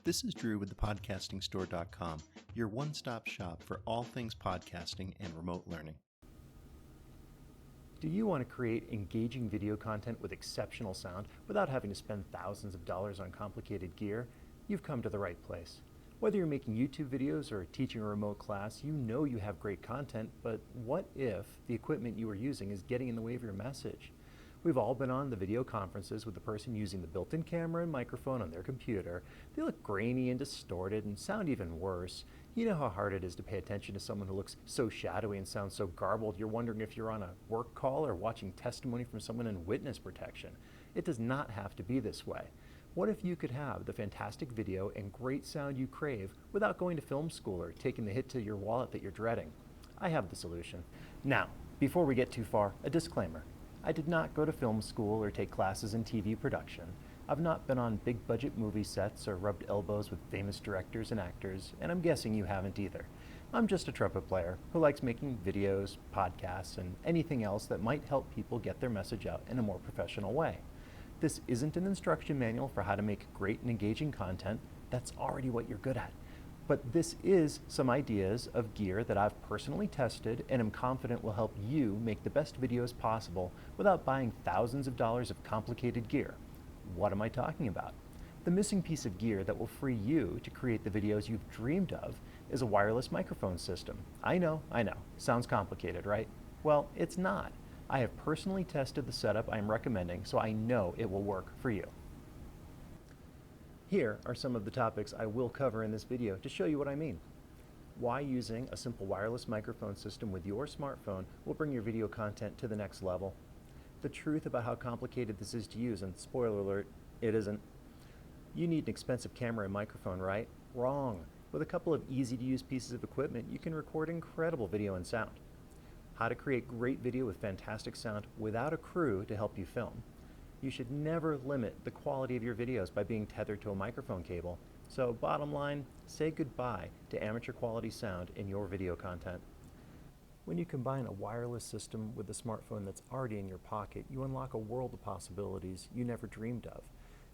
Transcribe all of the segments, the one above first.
This is Drew with thepodcastingstore.com, your one-stop shop for all things podcasting and remote learning. Do you want to create engaging video content with exceptional sound without having to spend thousands of dollars on complicated gear? You've come to the right place. Whether you're making YouTube videos or teaching a remote class, you know you have great content, but what if the equipment you are using is getting in the way of your message? We've all been on the video conferences with the person using the built-in camera and microphone on their computer. They look grainy and distorted and sound even worse. You know how hard it is to pay attention to someone who looks so shadowy and sounds so garbled you're wondering if you're on a work call or watching testimony from someone in witness protection. It does not have to be this way. What if you could have the fantastic video and great sound you crave without going to film school or taking the hit to your wallet that you're dreading? I have the solution. Now, before we get too far, a disclaimer. I did not go to film school or take classes in TV production. I've not been on big budget movie sets or rubbed elbows with famous directors and actors, and I'm guessing you haven't either. I'm just a trumpet player who likes making videos, podcasts, and anything else that might help people get their message out in a more professional way. This isn't an instruction manual for how to make great and engaging content. That's already what you're good at. But this is some ideas of gear that I've personally tested and am confident will help you make the best videos possible without buying thousands of dollars of complicated gear. What am I talking about? The missing piece of gear that will free you to create the videos you've dreamed of is a wireless microphone system. I know. Sounds complicated, right? Well, it's not. I have personally tested the setup I am recommending, so I know it will work for you. Here are some of the topics I will cover in this video to show you what I mean. Why using a simple wireless microphone system with your smartphone will bring your video content to the next level. The truth about how complicated this is to use, and spoiler alert, it isn't. You need an expensive camera and microphone, right? Wrong. With a couple of easy-to-use pieces of equipment, you can record incredible video and sound. How to create great video with fantastic sound without a crew to help you film. You should never limit the quality of your videos by being tethered to a microphone cable. So bottom line, say goodbye to amateur quality sound in your video content. When you combine a wireless system with a smartphone that's already in your pocket, you unlock a world of possibilities you never dreamed of.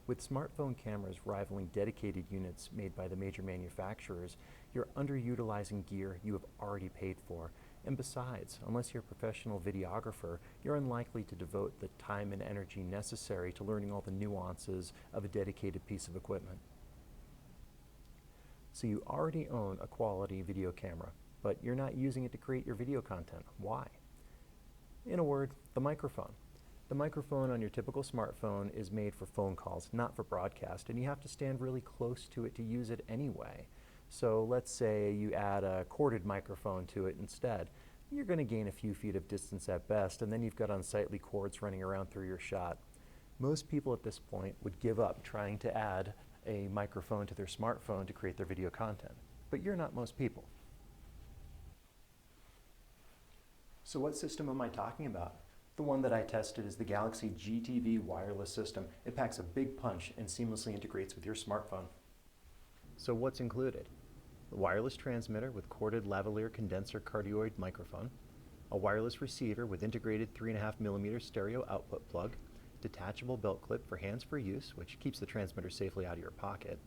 With smartphone cameras rivaling dedicated units made by the major manufacturers, you're underutilizing gear you have already paid for. And besides, unless you're a professional videographer, you're unlikely to devote the time and energy necessary to learning all the nuances of a dedicated piece of equipment. So you already own a quality video camera, but you're not using it to create your video content. Why? In a word, the microphone. The microphone on your typical smartphone is made for phone calls, not for broadcast, and you have to stand really close to it to use it anyway. So let's say you add a corded microphone to it instead. You're going to gain a few feet of distance at best, and then you've got unsightly cords running around through your shot. Most people at this point would give up trying to add a microphone to their smartphone to create their video content. But you're not most people. So what system am I talking about? The one that I tested is the Galaxy GTV wireless system. It packs a big punch and seamlessly integrates with your smartphone. So what's included? A wireless transmitter with corded lavalier condenser cardioid microphone, a wireless receiver with integrated 3.5mm stereo output plug, detachable belt clip for hands-free use, which keeps the transmitter safely out of your pocket,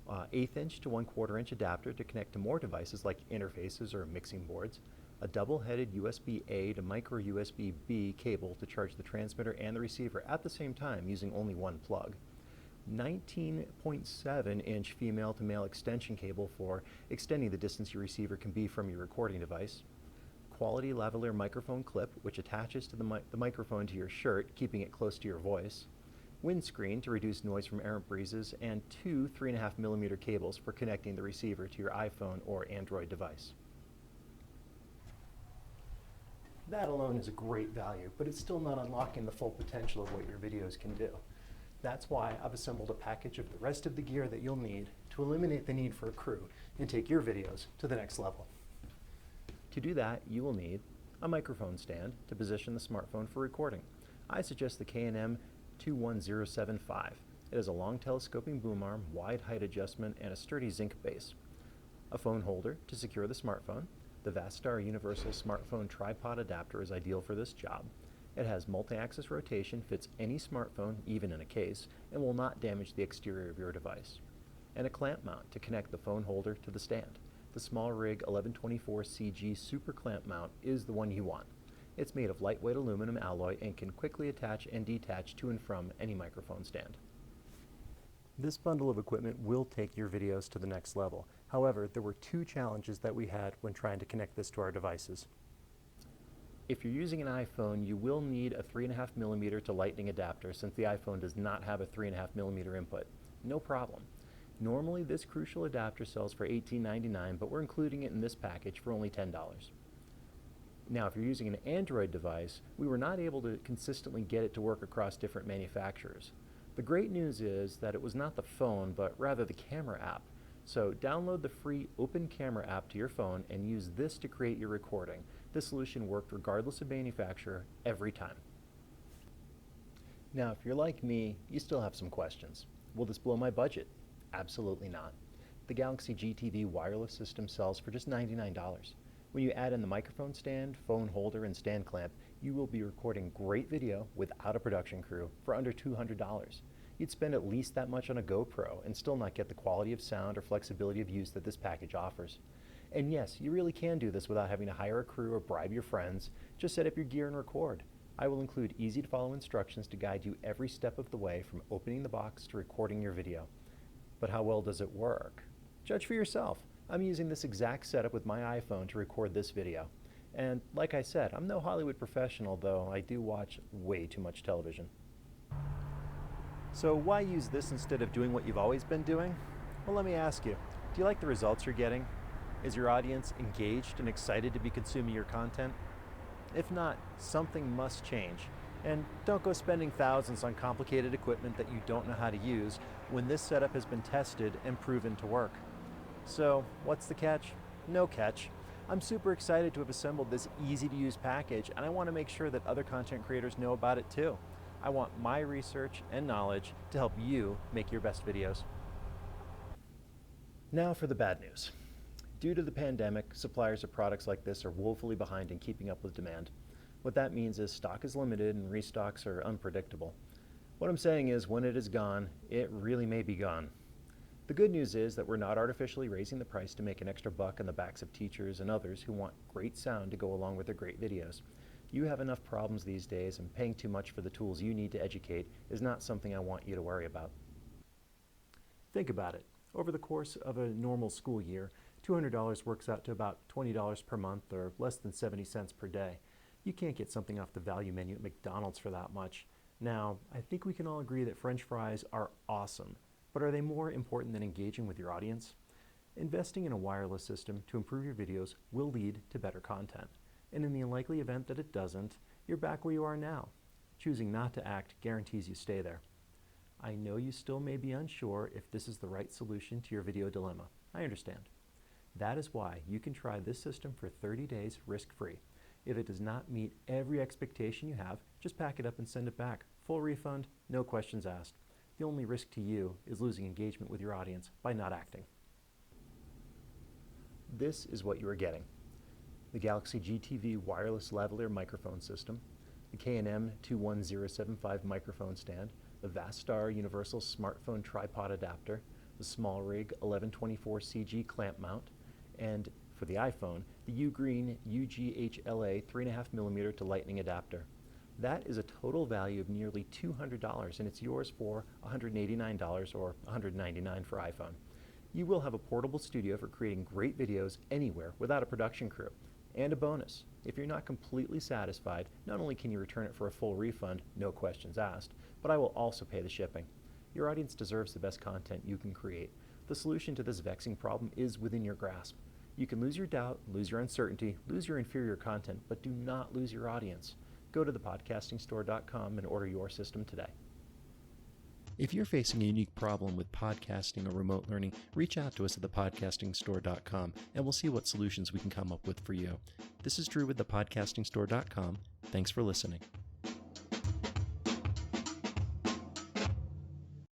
1/8 inch to 1/4 inch adapter to connect to more devices like interfaces or mixing boards, a double-headed USB-A to micro USB-B cable to charge the transmitter and the receiver at the same time using only one plug, 19.7 inch female to male extension cable for extending the distance your receiver can be from your recording device, quality lavalier microphone clip which attaches to the microphone to your shirt, keeping it close to your voice, windscreen to reduce noise from errant breezes, and 2 3.5mm cables for connecting the receiver to your iPhone or Android device. That alone is a great value, but it's still not unlocking the full potential of what your videos can do. That's why I've assembled a package of the rest of the gear that you'll need to eliminate the need for a crew and take your videos to the next level. To do that, you will need a microphone stand to position the smartphone for recording. I suggest the K&M 21075. It has a long telescoping boom arm, wide height adjustment, and a sturdy zinc base. A phone holder to secure the smartphone. The Vastar Universal Smartphone Tripod Adapter is ideal for this job. It has multi-axis rotation, fits any smartphone, even in a case, and will not damage the exterior of your device. and a clamp mount to connect the phone holder to the stand. The SmallRig 1124CG Super Clamp Mount is the one you want. It's made of lightweight aluminum alloy and can quickly attach and detach to and from any microphone stand. This bundle of equipment will take your videos to the next level. However, there were two challenges that we had when trying to connect this to our devices. If you're using an iPhone, you will need a 3.5mm to Lightning adapter since the iPhone does not have a 3.5mm input. No problem. Normally, this crucial adapter sells for $18.99, but we're including it in this package for only $10. Now, if you're using an Android device, we were not able to consistently get it to work across different manufacturers. The great news is that it was not the phone, but rather the camera app. So download the free Open Camera app to your phone and use this to create your recording. This solution worked regardless of manufacturer every time. Now, if you're like me, you still have some questions. Will this blow my budget? Absolutely not. The Galaxy GTV wireless system sells for just $99. When you add in the microphone stand, phone holder, and stand clamp, you will be recording great video without a production crew for under $200. You'd spend at least that much on a GoPro and still not get the quality of sound or flexibility of use that this package offers. And yes, you really can do this without having to hire a crew or bribe your friends. Just set up your gear and record. I will include easy to follow instructions to guide you every step of the way from opening the box to recording your video. But how well does it work? Judge for yourself. I'm using this exact setup with my iPhone to record this video. And like I said, I'm no Hollywood professional, though I do watch way too much television. So why use this instead of doing what you've always been doing? Well, let me ask you, do you like the results you're getting? Is your audience engaged and excited to be consuming your content? If not, something must change. And don't go spending thousands on complicated equipment that you don't know how to use when this setup has been tested and proven to work. So, what's the catch? No catch. I'm super excited to have assembled this easy-to-use package, and I want to make sure that other content creators know about it too. I want my research and knowledge to help you make your best videos. Now for the bad news. Due to the pandemic, suppliers of products like this are woefully behind in keeping up with demand. What that means is stock is limited and restocks are unpredictable. What I'm saying is when it is gone, it really may be gone. The good news is that we're not artificially raising the price to make an extra buck on the backs of teachers and others who want great sound to go along with their great videos. You have enough problems these days, and paying too much for the tools you need to educate is not something I want you to worry about. Think about it. Over the course of a normal school year, $200 works out to about $20 per month or less than 70 cents per day. You can't get something off the value menu at McDonald's for that much. Now, I think we can all agree that French fries are awesome, but are they more important than engaging with your audience? Investing in a wireless system to improve your videos will lead to better content. And in the unlikely event that it doesn't, you're back where you are now. Choosing not to act guarantees you stay there. I know you still may be unsure if this is the right solution to your video dilemma. I understand. That is why you can try this system for 30 days risk-free. If it does not meet every expectation you have, just pack it up and send it back. Full refund, no questions asked. The only risk to you is losing engagement with your audience by not acting. This is what you are getting. The Galaxy GTV wireless lavalier microphone system, the K&M 21075 microphone stand, the Vastar universal smartphone tripod adapter, the SmallRig 1124CG clamp mount, and for the iPhone, the Ugreen UGHLA 3.5mm to Lightning adapter. That is a total value of nearly $200, and it's yours for $189 or $199 for iPhone. You will have a portable studio for creating great videos anywhere without a production crew. And a bonus, if you're not completely satisfied, not only can you return it for a full refund, no questions asked, but I will also pay the shipping. Your audience deserves the best content you can create. The solution to this vexing problem is within your grasp. You can lose your doubt, lose your uncertainty, lose your inferior content, but do not lose your audience. Go to thepodcastingstore.com and order your system today. If you're facing a unique problem with podcasting or remote learning, reach out to us at thepodcastingstore.com and we'll see what solutions we can come up with for you. This is Drew with thepodcastingstore.com. Thanks for listening.